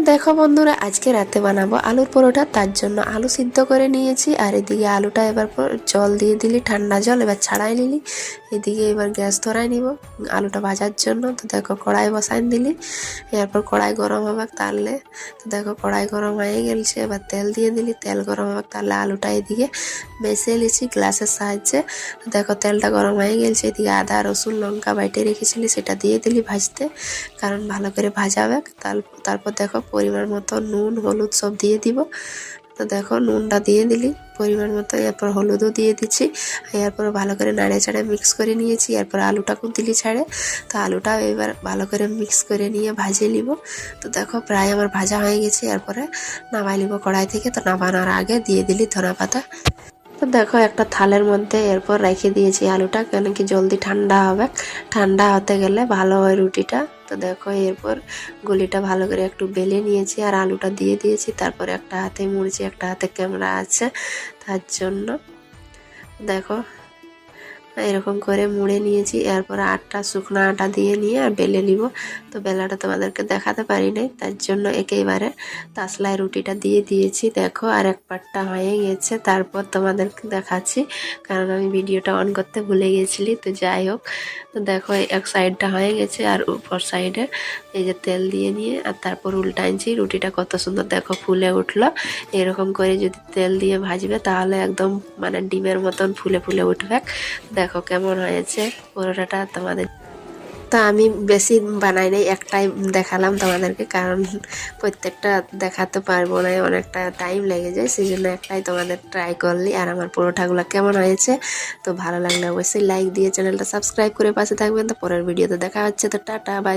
দেখো বন্ধুরা, আজকে রাতে বানাবো আলুর পরোটা। তার জন্য আলু সিদ্ধ করে নিয়েছি, আর এদিকে আলুটা এবার জল দিয়ে দিলি, ঠান্ডা জল এবার ছাড়াই নিলি। এদিকে এবার গ্যাস ধরাই নিব আলুটা ভাজার জন্য। তো দেখো কড়াই বসাই দিলি, এরপর কড়াই গরম হবে তাহলে। তো দেখো কড়াই গরম হয়ে গেছে, এবার তেল দিয়ে দিলি, তেল গরম হবে তাহলে আলুটা এদিকে মেশে নিয়েছি গ্লাসের সাহায্যে। তো দেখো তেলটা গরম হয়ে গেছে, এদিকে আদা রসুন লঙ্কা বাইটে রেখেছিলি সেটা দিয়ে দিলি ভাজতে, কারণ ভালো করে ভাজাবে। তারপর দেখো পরিমাণ মতো নুন হলুদ সব দিয়ে দিব। তো দেখো নুনটা দিয়ে দিলি পরিমাণ মতো, এরপর হলুদও দিয়ে দিচ্ছি। এরপর ভালো করে নাড়ে চাড়ে মিক্স করে নিয়েছি। এরপর আলুটাকেও দিলি ছাড়ে। তো আলুটাও এবার ভালো করে মিক্স করে নিয়ে ভাজিয়ে নিব। তো দেখো প্রায় আমার ভাজা হয়ে গেছে, এরপরে নামাই নিব কড়াই থেকে। তো নামানোর আগে দিয়ে দিলি ধনে পাতা। তো দেখো একটা থালের মধ্যে এরপর রেখে দিয়েছি আলুটা, কেন কি জলদি ঠান্ডা হবে। ঠান্ডা হতে গেলে ভালো হয় রুটিটা। তো দেখো এরপর গুলিটা ভালো করে একটু বেলে নিয়েছি আর আলুটা দিয়ে দিয়েছি। তারপরে একটা হাতে মুড়ছি, একটা হাতে ক্যামেরা আছে তার জন্য। দেখো এরকম করে মুড়ে নিয়েছি। এরপর আটা শুকনো আটা দিয়ে নিয়ে আর বেলে নিব। তো বেলাটা তোমাদেরকে দেখাতে পারি নাই, তার জন্য একেবারে তাসলায় রুটিটা দিয়ে দিয়েছি। দেখো আর এক পাটটা হয়ে গেছে, তারপর তোমাদেরকে দেখাচ্ছি, কারণ আমি ভিডিওটা অন করতে ভুলে গেছিলি। তো যাই হোক, তো দেখো এক সাইডটা হয়ে গেছে আর উপর সাইডে এই যে তেল দিয়ে নিয়ে আর তারপর উল্টাইছি। রুটিটা কত সুন্দর দেখো ফুলে উঠলো। এরকম করে যদি তেল দিয়ে ভাজবে তাহলে একদম মানে ডিমের মতন ফুলে ফুলে উঠবে। দেখো কেমন হয়েছে পরোটাটা তোমাদের। তো আমি বেশি বানাই নাই, একটাই দেখালাম তোমাদেরকে, কারণ প্রত্যেকটা দেখাতে পারবো না, অনেকটা টাইম লেগে যায়, সেই জন্য একটাই তোমাদের ট্রাই করলি। আর আমার পরোটাগুলো কেমন হয়েছে, তো ভালো লাগলে অবশ্যই লাইক দিয়ে চ্যানেলটা সাবস্ক্রাইব করে পাশে থাকবেন। তো পরের ভিডিওতে দেখা হচ্ছে। তো টাটা বাই।